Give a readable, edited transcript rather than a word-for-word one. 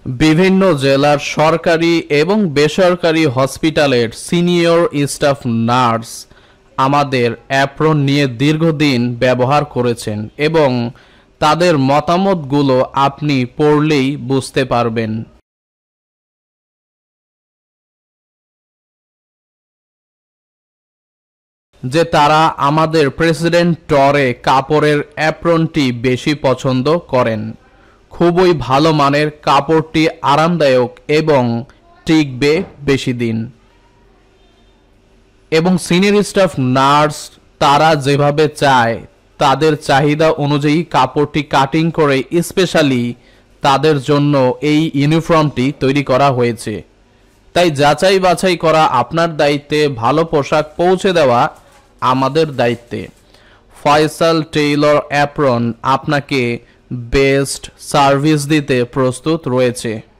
বিভিন্ন জেলার সরকারি এবং বেসরকারি হসপিটালের সিনিয়র স্টাফ নার্স আমাদের অ্যাপ্রন নিয়ে দীর্ঘদিন ব্যবহার করেছেন এবং তাদের মতামতগুলো আপনি পড়লেই বুঝতে পারবেন যে তারা আমাদের প্রেসিডেন্ট টরে কাপড়ের অ্যাপ্রনটি বেশি পছন্দ করেন। খুবই ভালো মানের, কাপড়টি আরামদায়ক এবং টিকবে বেশি দিন। এবং সিনিয়র স্টাফ নার্স তারা যেভাবে চায় তাদের চাহিদা অনুযায়ী কাপড়টি কাটিং করে স্পেশালি তাদের জন্য এই ইউনিফর্মটি তৈরি করা হয়েছে। তাই যাচাই বাছাই করা আপনার দায়িত্বে, ভালো পোশাক পৌঁছে দেওয়া আমাদের দায়িত্বে। ফয়সাল টেইলর অ্যাপ্রন আপনাকে বেস্ট সার্ভিস দিতে প্রস্তুত রয়েছে।